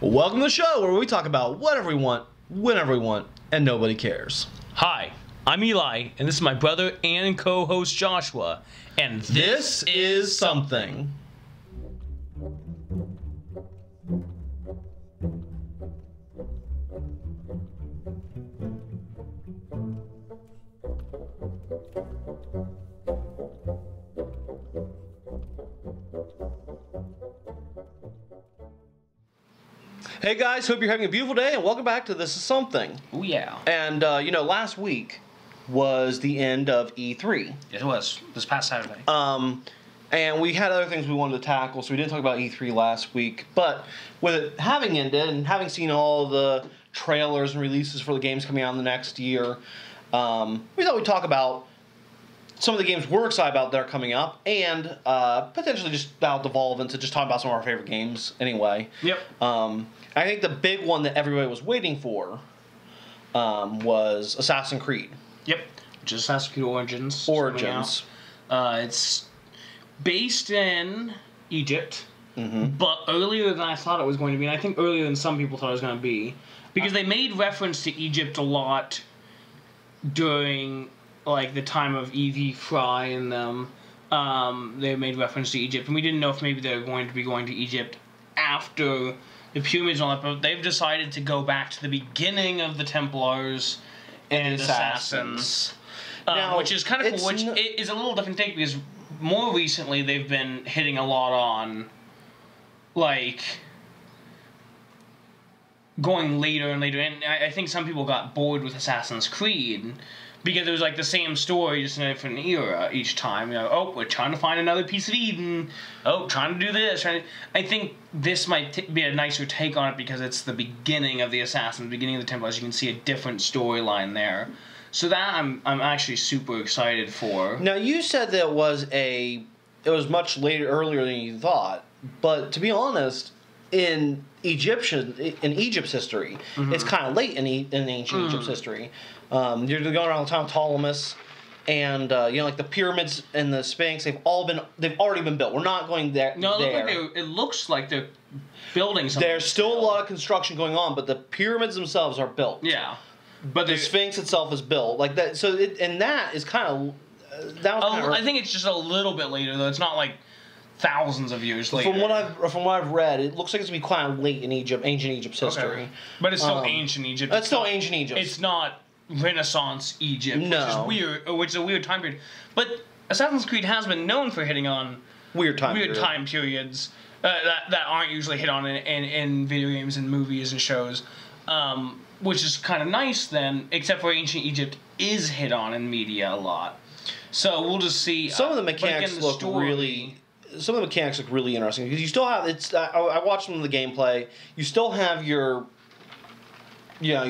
Welcome to the show where we talk about whatever we want, whenever we want, and nobody cares. Hi, I'm Eli, and this is my brother and co-host Joshua, and This is something. Hey guys, hope you're having a beautiful day, and welcome back to This Is Something. Oh yeah. And, last week was the end of E3. It was, this past Saturday. And we had other things we wanted to tackle, so we didn't talk about E3 last week. But with it having ended, and having seen all the trailers and releases for the games coming out in the next year, we thought we'd talk about some of the games we're excited about that are coming up, and potentially just about devolve into just talking about some of our favorite games anyway. Yep. I think the big one that everybody was waiting for was Assassin's Creed. Yep. Which is Assassin's Creed Origins. Origins. It's based in Egypt, but earlier than I thought it was going to be, and I think earlier than some people thought it was going to be, because they made reference to Egypt a lot during like the time of Evie Fry and them. They made reference to Egypt, and we didn't know if maybe they were going to be going to Egypt after the pyramids and all that, but they've decided to go back to the beginning of the Templars and Assassins. Now, which is kind of cool, which is a little different take, because more recently they've been hitting a lot on, like, going later and later, and I think some people got bored with Assassin's Creed, because it was like the same story, just in a different era each time. You know, oh, we're trying to find another piece of Eden. Oh, trying to do this. I think this might be a nicer take on it because it's the beginning of the Assassins, beginning of the Templars. You can see a different storyline there. So that I'm actually super excited for. Now, you said that it was much earlier than you thought, but to be honest, in Egypt's history, it's kind of late in ancient Egypt's history. You're going around the time of Ptolemus, and like the pyramids and the Sphinx, they've already been built. We're not going there. No, it looks like they're building something. There's still a lot of construction going on, but the pyramids themselves are built. Yeah, but the Sphinx itself is built like that. So that is kind of I think it's just a little bit later though. It's not like thousands of years later. From what I've read, it looks like it's gonna be quite late in ancient Egypt's history. But it's still ancient Egypt. It's still ancient Egypt. It's not Renaissance Egypt, no. which is a weird time period. But Assassin's Creed has been known for hitting on weird time periods that aren't usually hit on in video games and movies and shows, which is kind of nice then, except for ancient Egypt is hit on in media a lot. So we'll just see. Some of the mechanics look really interesting because you still have I watched some of the gameplay. You still have your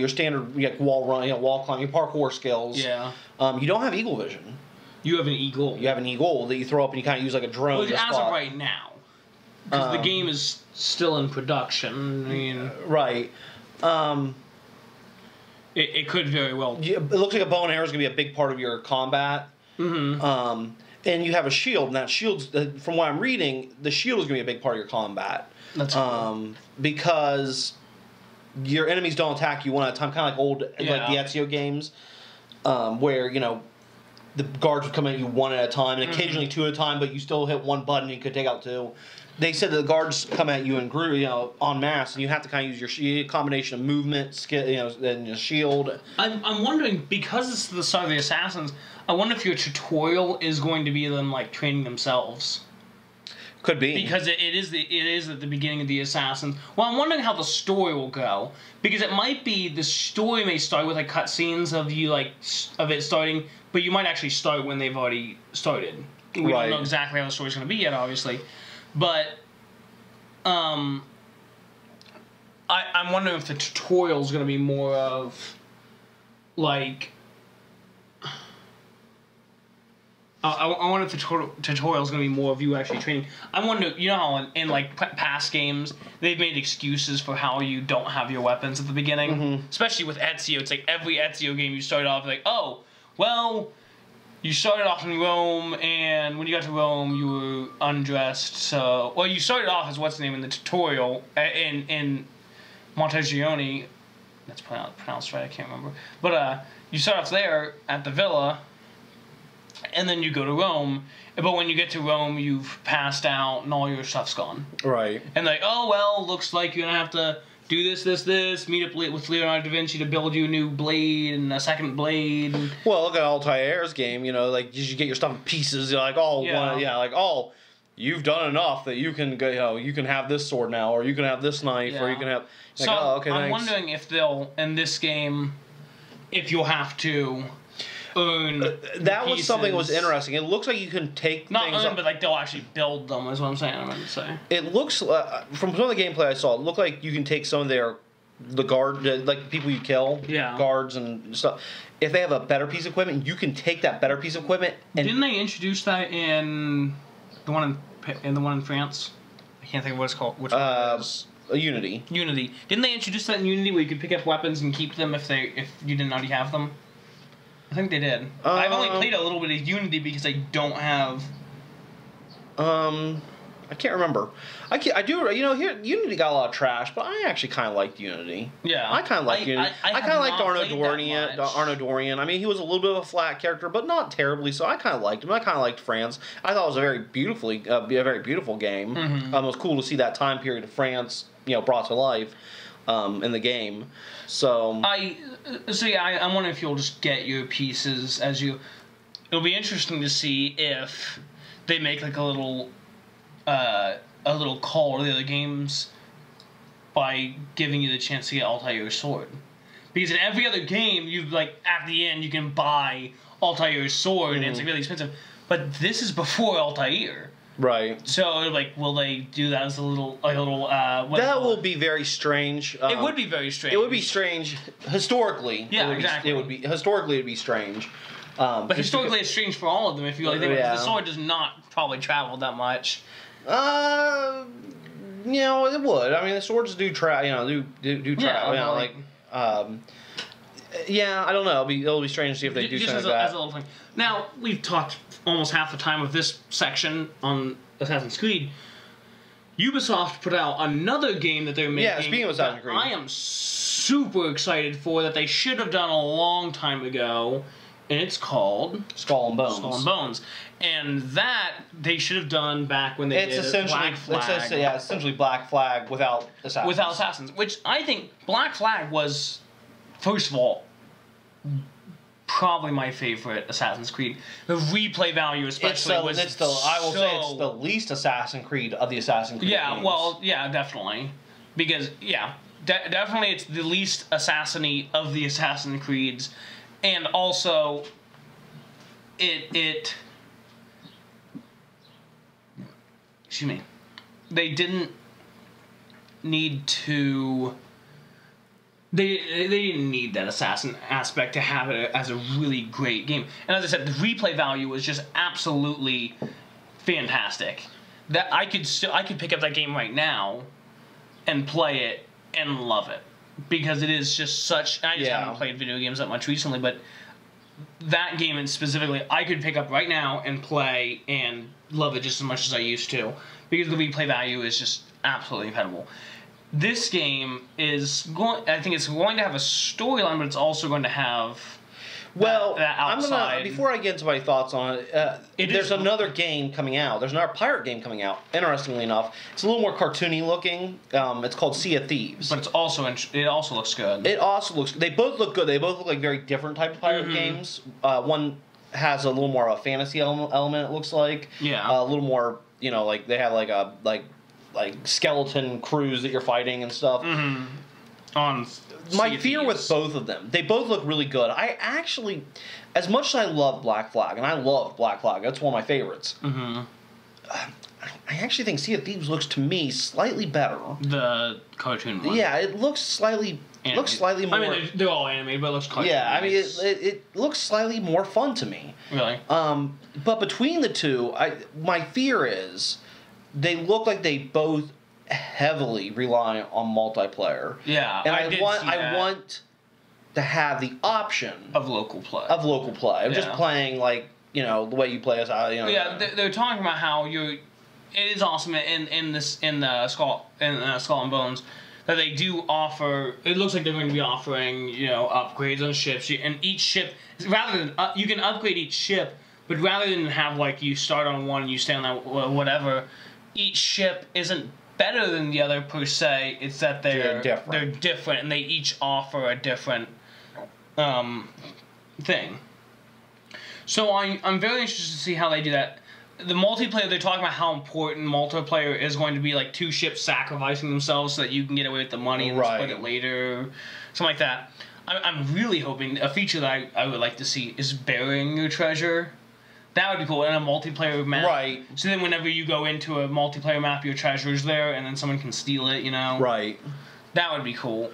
standard wall run, wall climbing, parkour skills. Yeah. You don't have eagle vision. You have an eagle. You have an eagle that you throw up and you kind of use like a drone. Well, as of right now, because the game is still in production. I mean, right. It could very well. It looks like a bow and arrow is going to be a big part of your combat. And you have a shield, and that shield's, from what I'm reading, the shield is going to be a big part of your combat. That's cool. Because your enemies don't attack you one at a time, kind of like like the Ezio games, where, the guards would come at you one at a time, and occasionally two at a time, but you still hit one button and you could take out two. They said that the guards come at you in group, en masse, and you have to kind of use your combination of movement, skill, and your shield. I'm wondering, because it's the start of the Assassins, I wonder if your tutorial is going to be them like training themselves. Could be, because it is at the beginning of the Assassins. Well, I'm wondering how the story will go, because it might be the story may start with like cutscenes of it starting, but you might actually start when they've already started. We don't know exactly how the story's going to be yet, obviously, but I'm wondering if the tutorial's going to be more of like. I wonder if the tutorial is going to be more of you actually training. I wonder, how in like past games, they've made excuses for how you don't have your weapons at the beginning. Especially with Ezio. It's like every Ezio game you start off like, oh, well, you started off in Rome, and when you got to Rome, you were undressed. So, well, you started off as what's the name in the tutorial in Montegioni. That's pronounced right. I can't remember. But you start off there at the villa, and then you go to Rome. But when you get to Rome, you've passed out and all your stuff's gone. Right. And like, oh well, looks like you're gonna have to do this. Meet up with Leonardo da Vinci to build you a new blade and a second blade. Well, look at Altair's game. You know, like you get your stuff in pieces. You're like, you've done enough that you can go. You can have this sword now, or you can have this knife, or you can have. Like, so okay, I'm thanks. wondering if they'll in this game, if you'll have to earn. That was something that was interesting. It looks like you can take not things earn, but like they'll actually build them. Is what I'm saying. I'm going to say. It looks from some of the gameplay I saw, it looked like you can take some of the guard, like people you kill, guards and stuff. If they have a better piece of equipment, you can take that better piece of equipment. And didn't they introduce that in the one in France? I can't think of what it's called. Which one it is? Unity. Unity. Didn't they introduce that in Unity where you could pick up weapons and keep them if you didn't already have them? I think they did. I've only played a little bit of Unity because I don't have. I can't remember. I do. You know, here Unity got a lot of trash, but I actually kind of liked Unity. Yeah, I kind of liked Unity. I kind of liked Arno Dorian. Arno Dorian. I mean, he was a little bit of a flat character, but not terribly so. I kind of liked him. I kind of liked France. I thought it was a very beautiful game. Mm-hmm. It was cool to see that time period of France, brought to life in the game. So I'm wondering if you'll just get your pieces as you. It'll be interesting to see if they make like a little call to the other games by giving you the chance to get Altair's sword. Because in every other game, at the end you can buy Altair's sword and it's really expensive. But this is before Altair. Right. So will they do that as a little that will be very strange. It would be very strange. It would be strange historically. Yeah, exactly. It would be strange. But historically, it's strange for all of them. If you think the sword does not probably travel that much. It would. I mean, the swords do travel. Do travel. I don't know. It'll be strange to see if they do something like that. As a little thing. Now we've talked almost half the time of this section on Assassin's Creed. Ubisoft put out another game that they're making. Yeah, speaking of Assassin's Creed, I am super excited for that. They should have done a long time ago. And it's called Skull and Bones. Skull and Bones. And that they should have done back when they did Black Flag. It's essentially Black Flag without assassins. Without assassins. Which I think Black Flag was, first of all, probably my favorite Assassin's Creed. The replay value especially I will say it's the least Assassin's Creed of the Assassin's Creed games. Well, yeah, definitely. Because, definitely it's the least assassiny of the Assassin's Creeds. And also, excuse me, they didn't need to. They didn't need that assassin aspect to have it as a really great game. And as I said, the replay value was just absolutely fantastic. That I could pick up that game right now, and play it and love it. Because it is just such. I just haven't played video games that much recently, but that game specifically, I could pick up right now and play and love it just as much as I used to. Because the replay value is just absolutely incredible. This game I think it's going to have a storyline, but it's also going to have. Well, outside. Before I get into my thoughts on it, there's another game coming out. There's another pirate game coming out. Interestingly enough, it's a little more cartoony looking. It's called Sea of Thieves. But it also looks good. It also looks. They both look good. They both look like very different type of pirate games. One has a little more of a fantasy element. It looks like. Yeah. A little more. Like they have like skeleton crews that you're fighting and stuff. On. My fear with both of them, they both look really good. I actually, as much as I love Black Flag, and I love Black Flag, that's one of my favorites. I actually think Sea of Thieves looks to me slightly better. The cartoon one. Yeah, it looks slightly more. I mean, they're all animated, but it looks cartoony. Yeah, I mean, it looks slightly more fun to me. Really. But between the two, my fear is they look like they both heavily rely on multiplayer. Yeah, and I want to have the option of local play. Of just playing the way you play as Yeah, they're talking about how it is awesome in the Skull and Bones that they do offer. It looks like they're going to be offering, upgrades on ships, and each ship, rather than you can upgrade each ship, but rather than have like you start on one and you stay on that whatever, each ship isn't better than the other per se. It's that they're different, and they each offer a different thing. So I'm very interested to see how they do that. The multiplayer, they're talking about how important multiplayer is going to be, like 2 ships sacrificing themselves so that you can get away with the money and split it later, something like that. I'm really hoping a feature that I would like to see is burying your treasure. That would be cool in a multiplayer map. Right. So then whenever you go into a multiplayer map, your treasure's there, and then someone can steal it. Right. That would be cool.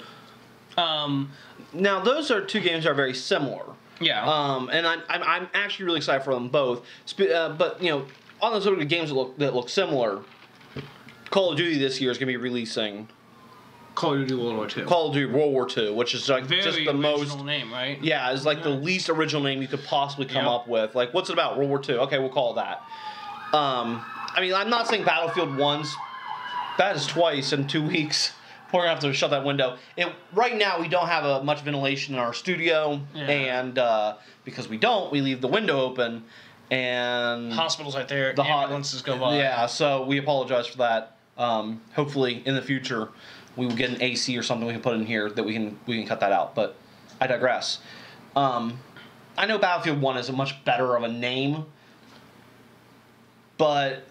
Now those are 2 games that are very similar. Yeah. And I'm actually really excited for them both. But on those sort of games that look similar, Call of Duty this year is going to be releasing Call of Duty World War II. Call of Duty World War II, which is like Very just the most name, right? Yeah, it's like the least original name you could possibly come up with. Like, what's it about? World War II. Okay, we'll call it that. I mean, I'm not saying Battlefield 1's. That is twice in 2 weeks. We're gonna have to shut that window. Right now, we don't have much ventilation in our studio, and because we leave the window open, and hospitals right there. The ambulances go by. Yeah, so we apologize for that. Hopefully, in the future, we will get an AC or something we can put in here that we can cut that out. But I digress. I know Battlefield 1 is a much better of a name, but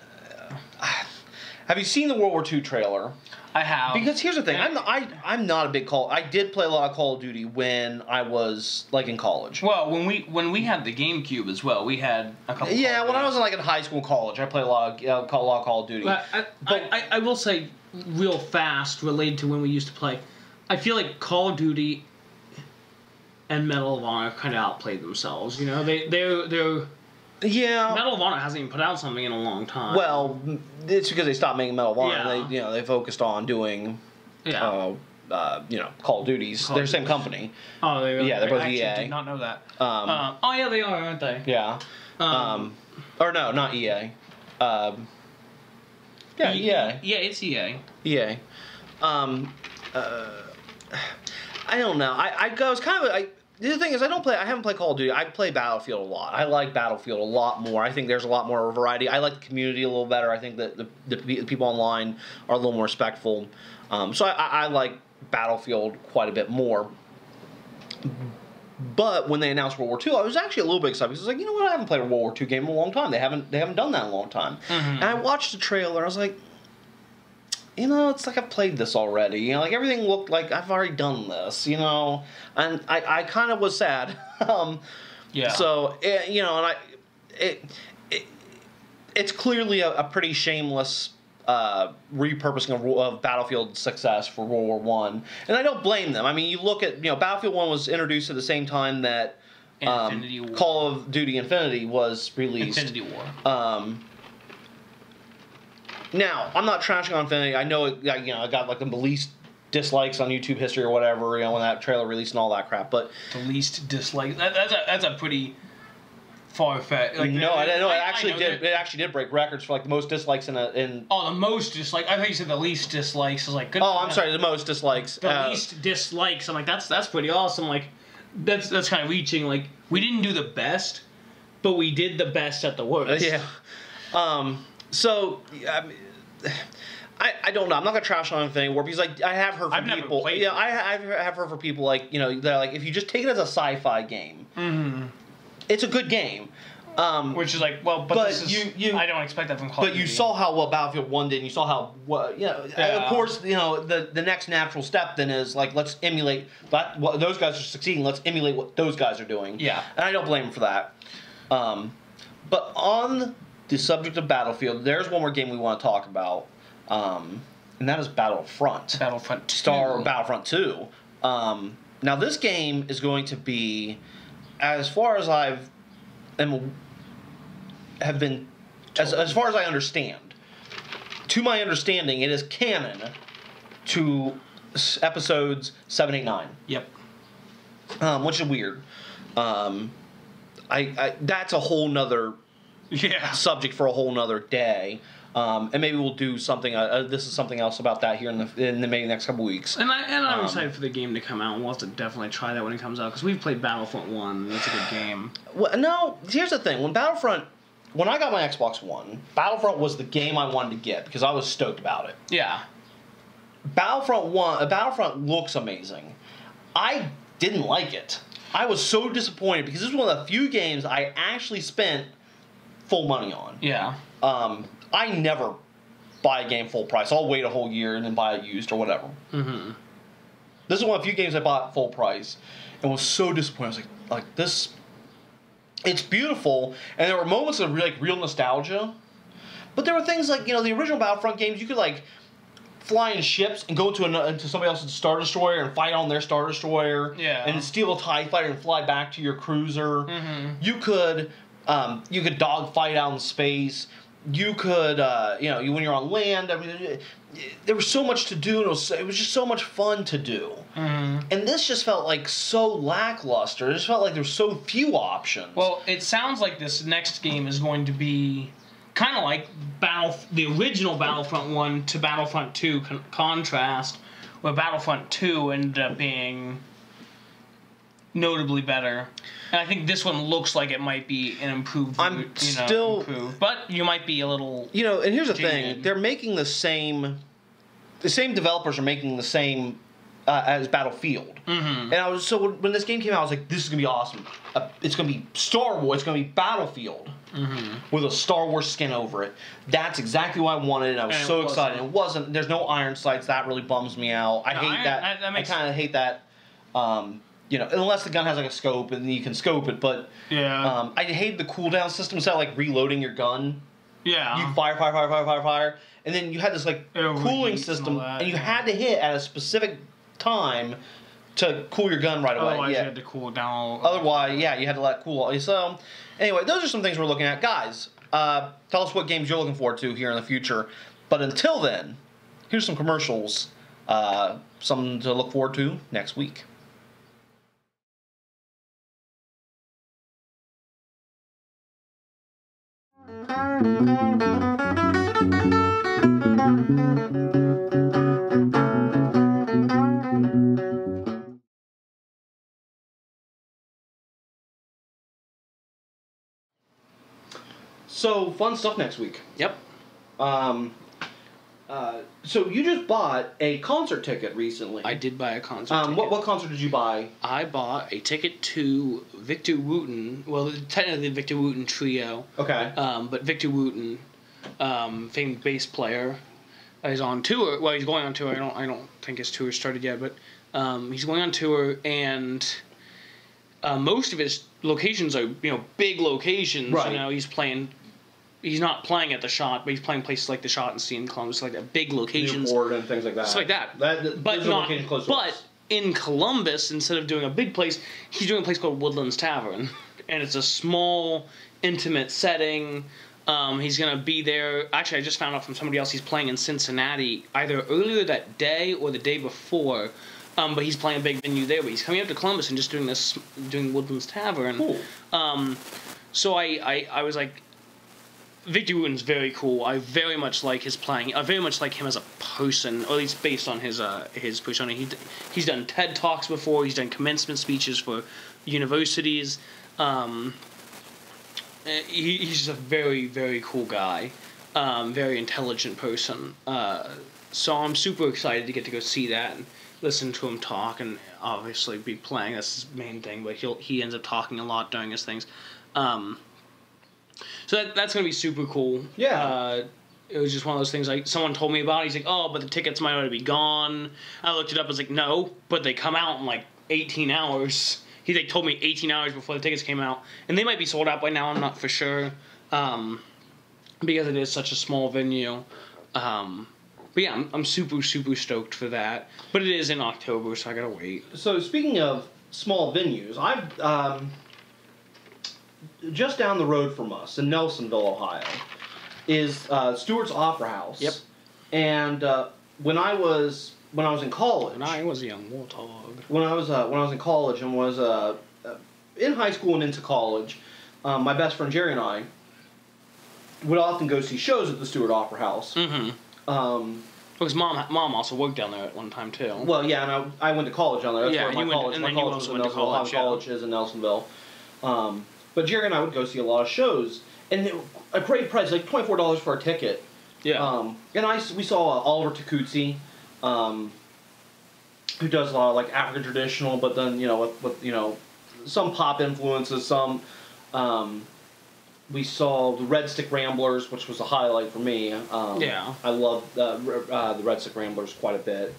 have you seen the World War II trailer? I have. Because here's the thing, I'm not a big I did play a lot of Call of Duty when I was like in college. Well, when we had the GameCube as well, we had a couple. Yeah, when I was like in high school, college, I played a lot of Call of Duty. But I will say, real fast, related to when we used to play, I feel like Call of Duty and Medal of Honor kind of outplayed themselves. They're. Yeah. Medal of Honor hasn't even put out something in a long time. Well, it's because they stopped making Medal of Honor. Yeah. They focused on doing, Call of Duties. They're the same company. Oh, they really? Yeah, they're both I EA. actually did not know that. Oh yeah, they are, aren't they? Yeah. Or no, not EA. Yeah, EA. Yeah, it's EA. EA. I don't know. I was kind of the thing is, I haven't played Call of Duty. I play Battlefield a lot. I like Battlefield a lot more. I think there's a lot more variety. I like the community a little better. I think that the people online are a little more respectful. So I like Battlefield quite a bit more. But when they announced World War II, I was actually a little bit excited because I was like, you know what? I haven't played a World War II game in a long time. They haven't done that in a long time. Mm-hmm. And I watched the trailer. I was like, it's like I've played this already. Like everything looked like I've already done this. And I kind of was sad. Yeah. So it's clearly a pretty shameless repurposing of Battlefield success for World War I, and I don't blame them. I mean, you look at Battlefield 1 was introduced at the same time that Call of Duty Infinity was released. Infinity War. Now, I'm not trashing on Infinity. I know I got like the least dislikes on YouTube history or whatever, when that trailer released and all that crap. But the least dislike. That's a pretty far-fetched. Like, no, I know it actually did. It actually did break records for like the most dislikes in. Oh, the most dislike. I thought you said the least dislikes. I was like, good. Oh, I'm sorry, the most dislikes. The least dislikes. I'm like, that's pretty awesome. Like, that's kind of reaching. Like, we didn't do the best, but we did the best at the worst. Yeah. So, I don't know. I'm not gonna trash on anything anymore because I have heard from people. Never played it. I have heard from people like they're like, if you just take it as a sci-fi game, it's a good game. Which is like, well, but this is, I don't expect that from Call of Duty. But you saw how well Battlefield 1 did, and you saw how of course, the next natural step then is like, let's emulate what those guys are succeeding. Let's emulate what those guys are doing. Yeah, and I don't blame them for that. But on the subject of Battlefield, there's one more game we want to talk about, and that is Battlefront. Battlefront 2. Battlefront 2. Now this game is going to be, as far as as far as I understand, to my understanding, it is canon to episodes 7, 8, 9. Yep. Which is weird. That's a whole nother subject for a whole nother day. And maybe we'll do something. This is something else about that here in the maybe next couple weeks. And I'm excited for the game to come out. We'll have to definitely try that when it comes out because we've played Battlefront 1. That's a good game. Well, no, here's the thing. When I got my Xbox One, Battlefront was the game I wanted to get because I was stoked about it. Yeah. Battlefront looks amazing. I didn't like it. I was so disappointed because this was one of the few games I actually spent full money on. Yeah. I never buy a game full price. I'll wait a whole year and then buy it used or whatever. Mm-hmm. This is one of the few games I bought full price and was so disappointed. I was like this. It's beautiful, and there were moments of real nostalgia, but there were things like the original Battlefront games. You could fly in ships and go into somebody else's Star Destroyer and fight on their Star Destroyer. Yeah. And steal a TIE fighter and fly back to your cruiser. Mm-hmm. You could dogfight out in space. You could when you're on land. I mean, there was so much to do, and it was just so much fun to do. Mm-hmm. And this just felt so lackluster. It just felt like there were so few options. Well, it sounds like this next game is going to be kind of like the original Battlefront 1 to Battlefront 2 contrast, where Battlefront 2 ended up being notably better. And I think this one looks like it might be an improved. Improved, but you might be a little. And here's the thing: they're making the same developers are making the same as Battlefield. Mm-hmm. And when this game came out, I was like, "This is gonna be awesome. It's gonna be Star Wars. It's gonna be Battlefield with a Star Wars skin over it." That's exactly what I wanted, and I was so excited. It wasn't. There's no iron sights. That really bums me out. I hate that. I kind of hate that. Unless the gun has a scope and you can scope it, but yeah, I hate the cooldown system. Instead of reloading your gun, yeah, you fire, and then you had this cooling system, and you had to hit at a specific time to cool your gun right away. Otherwise, you had to cool it down. Otherwise, yeah, you had to let it cool. So, anyway, those are some things we're looking at, guys. Tell us what games you're looking forward to here in the future. But until then, here's some commercials. Something to look forward to next week. So, fun stuff next week. Yep. So you just bought a concert ticket recently. I did buy a concert ticket. What concert did you buy? I bought a ticket to Victor Wooten. Well, technically the Victor Wooten Trio. Okay. But Victor Wooten, famed bass player, is on tour. Well, he's going on tour. I don't think his tour started yet, but he's going on tour, and most of his locations are big locations. Right. He's playing. He's not playing at the Shot, but he's playing places like the Shot and Sea in Columbus, like that, big locations, Newport and things like that. Stuff like that. But in Columbus, instead of doing a big place, he's doing a place called Woodlands Tavern, and it's a small, intimate setting. He's gonna be there. Actually, I just found out from somebody else he's playing in Cincinnati either earlier that day or the day before. But he's playing a big venue there. But he's coming up to Columbus and just doing Woodlands Tavern. Cool. So I was like, Victor Wooten's very cool. I very much like his playing. I very much like him as a person, or at least based on his persona. He's done TED Talks before. He's done commencement speeches for universities. He's just a very, very cool guy. Very intelligent person. So I'm super excited to get to go see that and listen to him talk, and obviously be playing. That's his main thing. But he ends up talking a lot during his things. So that's going to be super cool. Yeah. It was just one of those things, someone told me about it. He's like, oh, but the tickets might already be gone. I looked it up. I was like, no, but they come out in 18 hours. He told me 18 hours before the tickets came out. And they might be sold out by now. I'm not for sure. Because it is such a small venue. But yeah, I'm super, super stoked for that. But it is in October, so I got to wait. So speaking of small venues, I've... just down the road from us in Nelsonville, Ohio, is Stewart's Opera House. Yep. And when I was in college, And I was a young warthog. when I was in college and was in high school and into college, my best friend Jerry and I would often go see shows at the Stewart Opera House. Mm-hmm. Because mom also worked down there at one time too. Well, yeah, and I went to college down there. That's where my college was in Nelsonville. Ohio College is in Nelsonville. But Jerry and I would go see a lot of shows, and a great price, like $24 for a ticket. Yeah. And we saw Oliver Takutsi, who does a lot of like African traditional, but then with some pop influences, some. We saw the Red Stick Ramblers, which was a highlight for me. Yeah. I love the Red Stick Ramblers quite a bit.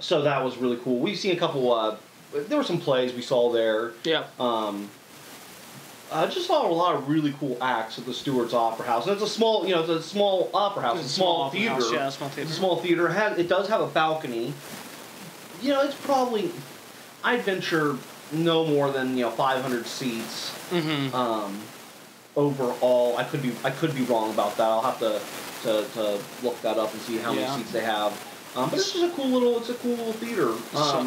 So that was really cool. We've seen a couple. There were some plays we saw there. Yeah. I just saw a lot of really cool acts at the Stewart's Opera House. And it's a small, it's a small opera house. It's a small theater. House, yeah, small theater. It's a small theater. It does have a balcony. It's probably, I'd venture, no more than 500 seats. Mm-hmm. Overall, I could be wrong about that. I'll have to look that up and see how many seats they have. But this is a cool little theater.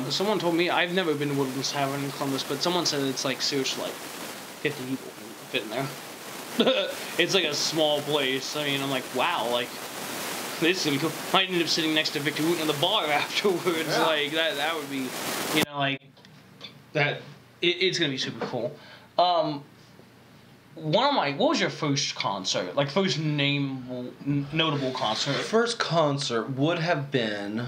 Someone told me, I've never been to Woodlands Tavern in Columbus, but someone said it's like seriously like 50 people fit in there. It's like a small place. I mean, I'm like, wow, like this is gonna go. Might end up sitting next to Victor Wooten in the bar afterwards. Yeah. Like that would be, like that. It's gonna be super cool. What was your first concert? Like first notable concert? First concert would have been.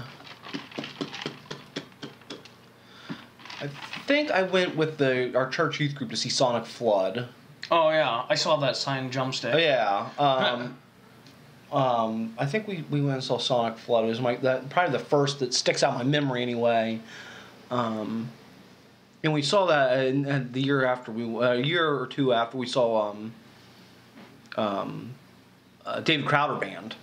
I think I went with our church youth group to see Sonic Flood. Oh yeah, I saw that signed Jumpstick. Oh, yeah. I think we went and saw Sonic Flood. It was probably the first that sticks out in my memory anyway. And we saw that in the year after a year or two after we saw David Crowder Band.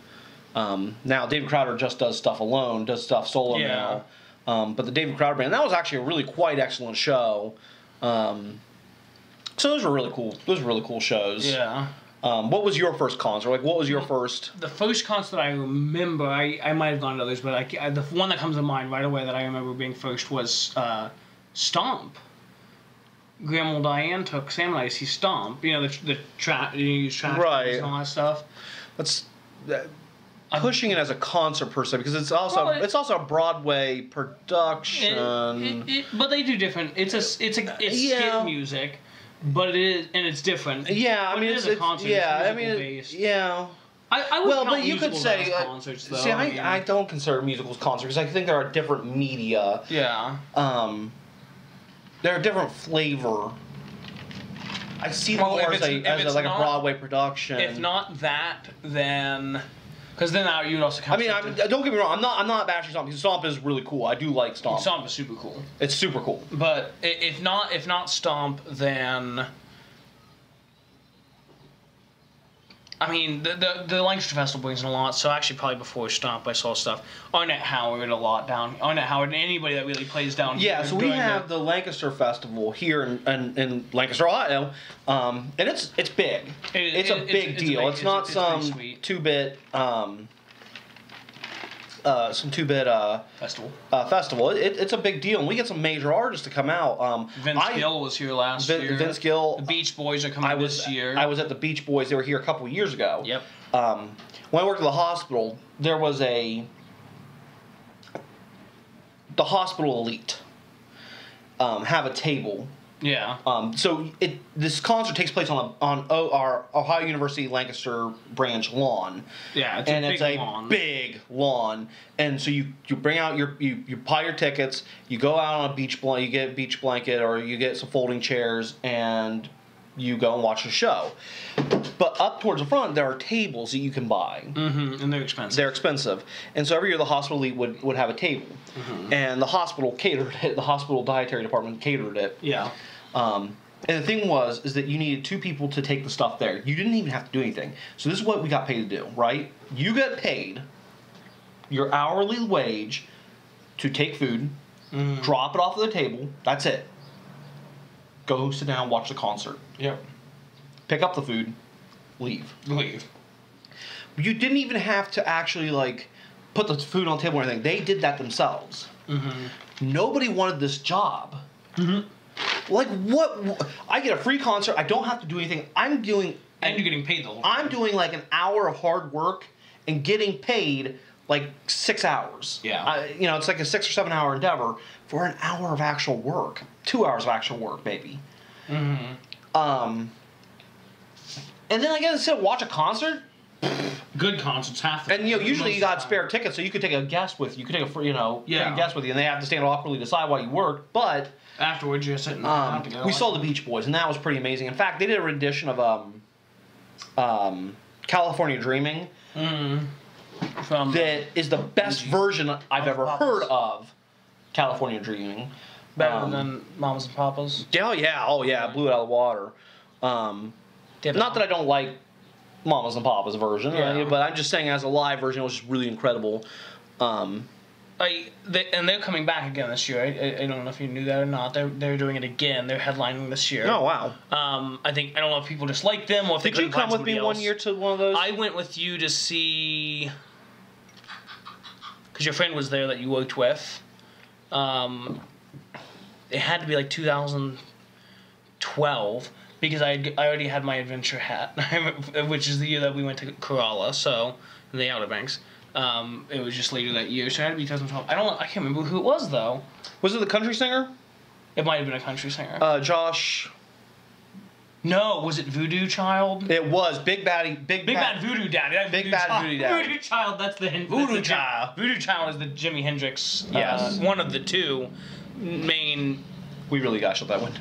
Now David Crowder just does stuff alone, does stuff solo now. But the David Crowder Band, that was actually a really quite excellent show. So those were really cool. Those were really cool shows. Yeah. What was your first concert? Like, what was your first? The first concert I remember, I might have gone to others, but the one that comes to mind right away that I remember being first was Stomp. Grandma Diane took Sam and I to see Stomp. The trash right, and all that stuff. That's pushing it as a concert per se, because it's also a Broadway production. But they do different. It's skit music. But it is, and it's different. Yeah, I mean, it's a concert. Yeah, based. Yeah. I would count but you could say concerts though. See, I don't consider musicals concerts because I think there are different media. Yeah. They're a different flavor. I see them more as a Broadway production. If not that, then. Because then you would also count. I mean, don't get me wrong. I'm not bashing Stomp because Stomp is really cool. I do like Stomp. Stomp is super cool. It's super cool. But if not Stomp, then I mean the Lancaster Festival brings in a lot. So actually, probably before Stomp, I saw stuff. Arnett Howard a lot down. Arnett Howard and anybody that really plays down. Yeah, so we have the Lancaster Festival here in Lancaster, Ohio, and it's big. It's a big deal. It's not some 2-bit festival. It's a big deal, and we get some major artists to come out. Vince Gill was here last year. Vince Gill. The Beach Boys are coming this year. I was at the Beach Boys. They were here a couple of years ago. Yep. When I worked at the hospital, there was the hospital elite have a table. Yeah. So this concert takes place on our Ohio University Lancaster branch lawn. Yeah, it's a big lawn. And so you bring out you buy your tickets, you go out on a beach blanket, you get a beach blanket or you get some folding chairs, and you go and watch the show. But up towards the front, there are tables that you can buy. Mm-hmm, and they're expensive. They're expensive. And so every year the hospital elite would have a table. Mm-hmm. And the hospital catered it. The hospital dietary department catered it. Yeah. And the thing is that you needed 2 people to take the stuff there. You didn't even have to do anything. So this is what we got paid to do, right? You get paid your hourly wage to take food, drop it off of the table. That's it. Go sit down, watch the concert. Yep. Pick up the food, leave. You didn't even have to actually put the food on the table or anything. They did that themselves. Mm-hmm. Nobody wanted this job. Mm-hmm. What? I get a free concert. I don't have to do anything. I'm doing And you're getting paid the whole time. I'm doing like an hour of hard work and getting paid like 6 hours. Yeah. You know, it's like a 6 or 7 hour endeavor for an hour of actual work. 2 hours of actual work, maybe. Mm-hmm. And then I get to sit and watch a concert. Good concerts have to. And you know, usually you got spare tickets, so you could take a guest with you. You could take take a guest with you, and they have to stand awkwardly decide why you worked. But afterwards, you're sitting down together. We saw the Beach Boys, and that was pretty amazing. In fact, they did a rendition of California Dreaming. That is the best version I've ever heard of California Dreaming. Better than Mamas and Papas. Oh yeah, blew it out of the water. Not that I don't like Mamas and Papas version, but I'm just saying as a live version, it was just really incredible. And they're coming back again this year. I don't know if you knew that or not. They're doing it again. They're headlining this year. Oh wow. I don't know if people just like them or if Did you come with me one year to one of those? I went with you to see because your friend was there that you worked with. It had to be like 2012 because I already had my adventure hat, which is the year that we went to Kerala, so in the Outer Banks. It was just later that year, so it had to be 2012. I can't remember who it was though. Was it the country singer? It might have been a country singer. Josh. No, was it Voodoo Child? It was Big Bad Voodoo Daddy. Big Bad Voodoo Daddy. Voodoo Child. That's the Voodoo Child. Voodoo Child is the Jimi Hendrix. Yes. One of the two main. We really got shut that one.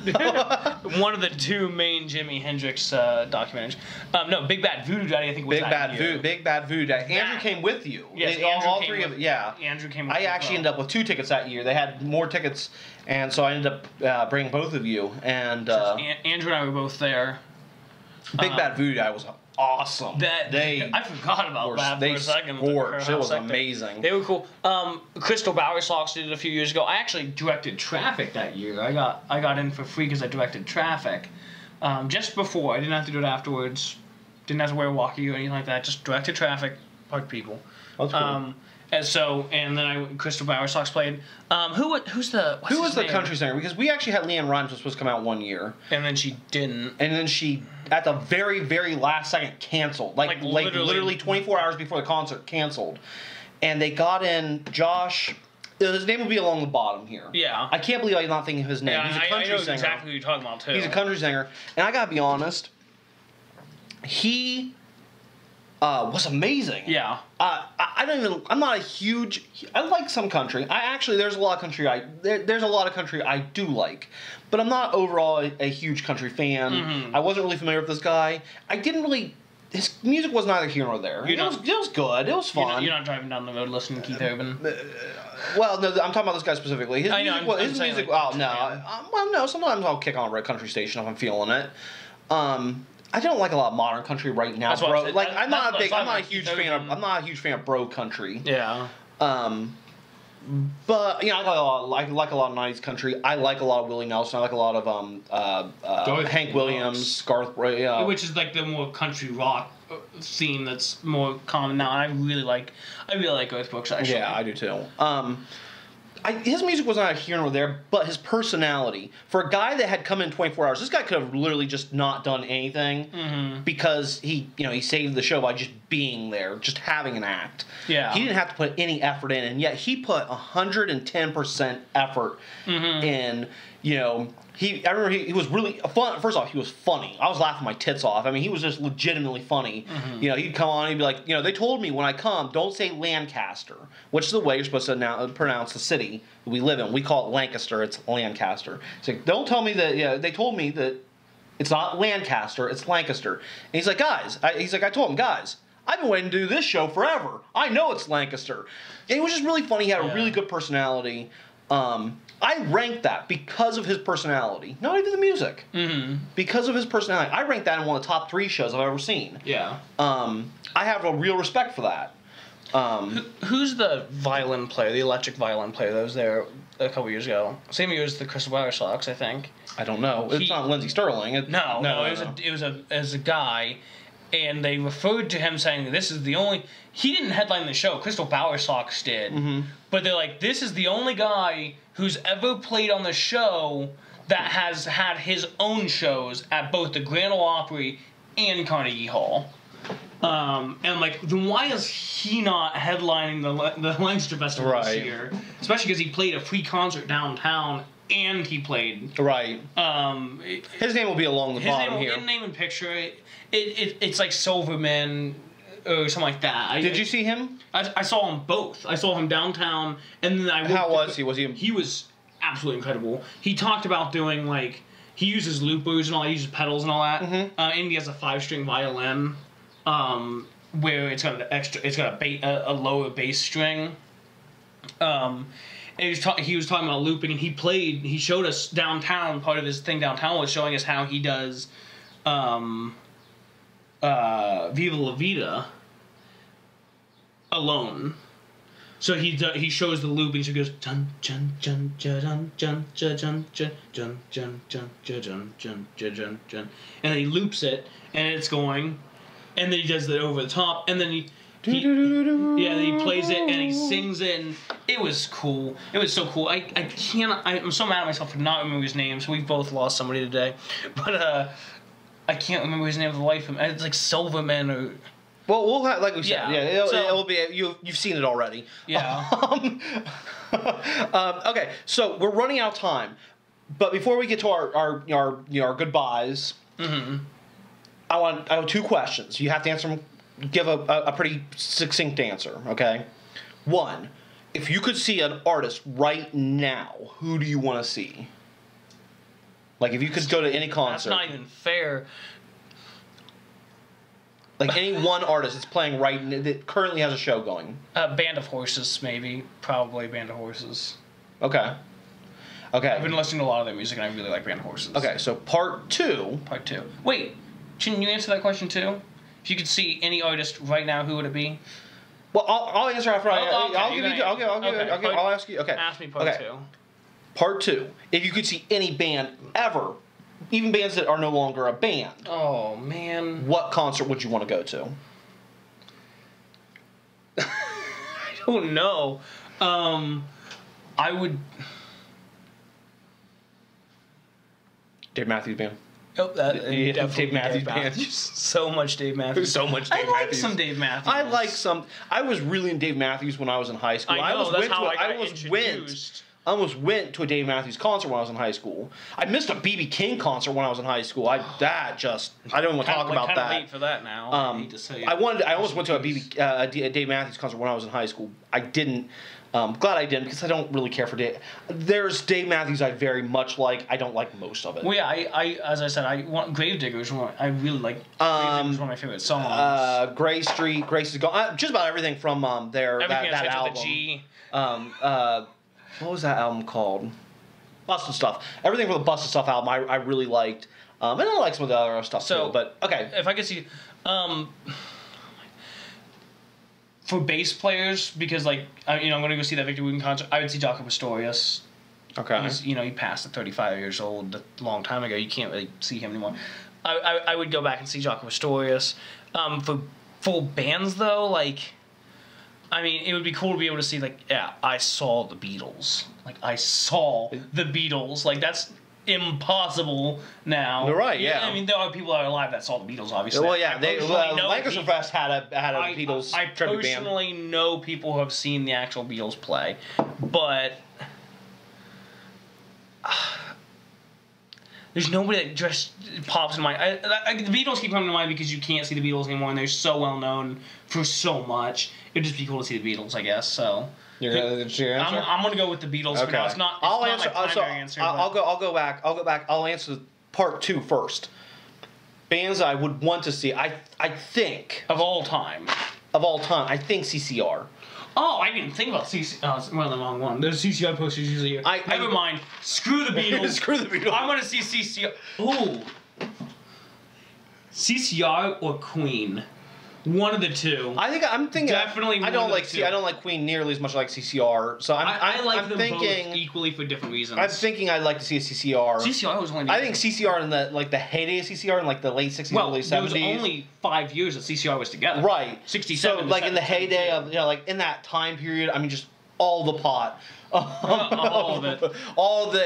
One of the two main Jimi Hendrix documentaries. No, Big Bad Voodoo Daddy. I think was Big Bad Voodoo Daddy. Andrew came with you. Yes, all three of Andrew came. With I actually ended up with 2 tickets that year. They had more tickets, and so I ended up bringing both of you. And Andrew and I were both there. Big Bad Voodoo Daddy was awesome. I forgot about that for a second. It was amazing. They were cool. Crystal Bowersox did it a few years ago. I actually directed Traffic that year. I got in for free because I directed Traffic. Just before. I didn't have to do it afterwards. Didn't have to wear a walkie or anything like that. Just directed Traffic, parked people. That's cool. And then Crystal Bowersox played. Who was the country singer? Because we actually had Leanne Rimes was supposed to come out one year, and then she didn't. And then she, at the very, very last second, canceled. Like literally 24 hours before the concert, canceled. And they got in Josh. His name will be along the bottom here. Yeah. I can't believe I'm not thinking of his name. Yeah, He's a country I know singer. exactly who you're talking about too. He's a country singer, and I gotta be honest. He was amazing. Yeah. I'm not a huge. I like some country. There's a lot of country there's a lot of country I do like, but I'm not overall a huge country fan. Mm-hmm. I wasn't really familiar with this guy. I didn't really. His music was neither here nor there. It was good. It was fun. You're not driving down the road listening to Keith Urban. Well, no, I'm talking about this guy specifically. His music. Like, no. Sometimes I'll kick on a red country station if I'm feeling it. I don't like a lot of modern country right now, bro. Like I'm not a huge fan of bro country. Yeah. But I like a lot of '90s country. I like a lot of Willie Nelson. I like a lot of Hank Williams, Garth Brooks, which is like the more country rock theme that's more common now. And I really like Garth Brooks actually. Yeah, I do too. His music was not here nor there, but his personality. For a guy that had come in 24 hours, this guy could have literally just not done anything because he saved the show by just being there, just having an act. Yeah. He didn't have to put any effort in, and yet he put 110% effort in, I remember he was really fun. First off, he was funny. I was laughing my tits off. I mean, he was just legitimately funny. He'd come on and he'd be like, they told me when I come, don't say Lancaster, which is the way you're supposed to pronounce the city we live in. We call it Lancaster. It's Lancaster. He's like, don't tell me that, they told me that it's not Lancaster, it's Lancaster. And he's like, guys, I told him, guys, I've been waiting to do this show forever. I know it's Lancaster. And it was just really funny. He had a really good personality. I ranked that because of his personality, not even the music. Because of his personality, I ranked that in one of the top 3 shows I've ever seen. Yeah. I have a real respect for that. Who's the violin player, the electric violin player that was there a couple years ago? Same year as the Crystal Bowersox, I think. I don't know. It's not Lindsey Sterling. No. It was a guy, and they referred to him saying this is the only. He didn't headline the show. Crystal Bowersox did, but they're like, this is the only guy who's ever played on the show that has had his own shows at both the Grand Ole Opry and Carnegie Hall. And like, then why is he not headlining the Lancaster Festival this year? Especially because he played a free concert downtown and he played. Right. His name will be along the bottom here. His name and picture. It's like Silverman or something like that. Did you see him? I saw him both. I saw him downtown, and then How was he? Was he? He was absolutely incredible. He talked about doing like he uses loopers and all. He uses pedals and all that. And he has a 5-string violin, where it's got a lower bass string. And he was talking about looping, and he showed us downtown. Part of his thing downtown was showing us how he does Viva La Vida alone. So he shows the loop, and he goes dun dun dun dun dun dun dun dun dun dun dun dun dun dun dun, and then he loops it, and it's going, and then he does it over the top, and then he plays it and he sings it, and it was cool. It was so cool. I'm so mad at myself for not remembering his name. So we've both lost somebody today, but I can't remember his name for the life of me. It's like Silverman or. Well, we'll have, like we said, it'll be you've seen it already. Yeah. Okay, so we're running out of time, but before we get to our goodbyes, I have 2 questions. You have to answer them. Give a pretty succinct answer. Okay. 1, if you could see an artist right now, who do you want to see? Like, if you could go to any concert. That's not even fair. Like, any one artist that's playing that currently has a show going. Band of Horses, maybe. Probably Band of Horses. Okay. I've been listening to a lot of their music, and I really like Band of Horses. Okay, so part 2. Wait, shouldn't you answer that question too? If you could see any artist right now, who would it be? Well, I'll answer after I'll ask you. Okay. Ask me part 2. Part 2. If you could see any band ever, even bands that are no longer a band. Oh, man. What concert would you want to go to? I don't know. I would... Dave Matthews Band. Oh, Dave Matthews Band. So much Dave Matthews. So much Dave Matthews. I like some Dave Matthews. I like some. I was really in Dave Matthews when I was in high school. I know, that's how I got introduced. I almost went to a Dave Matthews concert when I was in high school. I missed a B.B. King concert when I was in high school. I don't want to talk about that. Kind of late for that now. I hate to say it. I almost went to a Dave Matthews concert when I was in high school. I didn't. Glad I didn't, because I don't really care for Dave. There's Dave Matthews I very much like. I don't like most of it. Well, yeah, as I said, I want Gravediggers. I really like. Gravediggers is one of my favorite songs. Gray Street, Grace is Gone. Just about everything from that album. With a G. What was that album called? Busted Stuff. Everything from the Busted Stuff album I really liked. And I like some of the other stuff too. But okay, if I could see. For bass players, because I'm going to go see that Victor Wooten concert, I would see Jaco Pastorius. Okay. He passed at 35 years old a long time ago. You can't really see him anymore. I would go back and see Jaco Pastorius. For full bands, though, it would be cool to be able to see, I saw the Beatles. I saw the Beatles. That's impossible now. You're right, yeah. There are people that are alive that saw the Beatles, obviously. Well, yeah, Lancaster Fest had a Beatles tribute band. I personally know people who have seen the actual Beatles play, but there's nobody that just pops in mind. The Beatles keep coming to mind because you can't see the Beatles anymore, and they're so well known for so much. It'd just be cool to see the Beatles, I guess. So. That's your answer? I'm gonna go with the Beatles for now. It's not my primary answer. I'll go back. I'll answer part 2 first. Bands I would want to see. I think of all time. I think CCR. Oh, I didn't think about CCR. Oh, well, the wrong one. There's CCR posters usually here. Never mind. Screw the Beatles. Screw the Beatles. I want to see CCR. Ooh. CCR or Queen. One of the two. I'm thinking. Definitely. I don't like Queen nearly as much as I like CCR. So I like them both equally for different reasons. I'm thinking I'd like to see a CCR. CCR was only. I think CCR in the heyday of CCR in the late 60s, early 70s. There was only 5 years that CCR was together. Right. 67. So in the heyday of in that time period, just all the pot. All of it. All the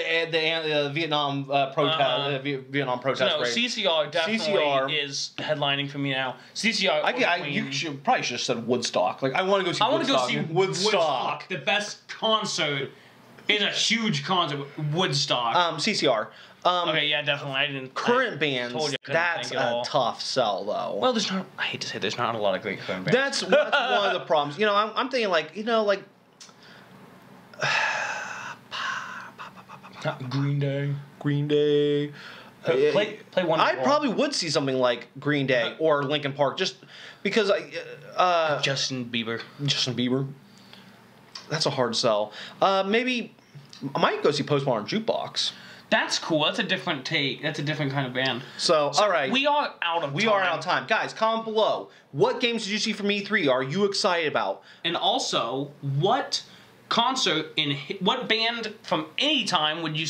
Vietnam protest. Vietnam protest. No, CCR definitely is headlining for me now. CCR. You probably should have said Woodstock. Like I want to go see. I want to go see Woodstock. The best concert is a huge concert. Woodstock. CCR. Okay, yeah, definitely. I didn't. Current bands. That's a tough sell, though. Well, there's not. I hate to say, there's not a lot of great current bands. That's one of the problems. You know, I'm thinking like Green Day. Green Day. Play one. I probably would see something like Green Day or Linkin Park, just because Justin Bieber. Justin Bieber. That's a hard sell. Maybe I might go see Postmodern Jukebox. That's cool. That's a different take. That's a different kind of band. So all right. We are out of time. We are out of time. Guys, comment below. What games did you see from E3 are you excited about? And also, what concert what band from any time would you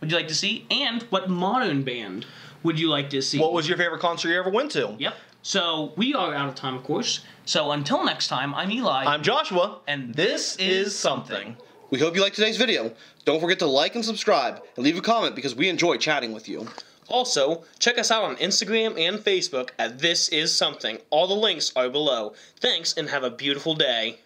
like to see? And what modern band would you like to see? What was your favorite concert you ever went to? Yep. So, we are out of time, of course. So, until next time, I'm Eli. I'm Joshua. And this is Something. We hope you liked today's video. Don't forget to like and subscribe, and leave a comment because we enjoy chatting with you. Also, check us out on Instagram and Facebook at This Is Something. All the links are below. Thanks, and have a beautiful day.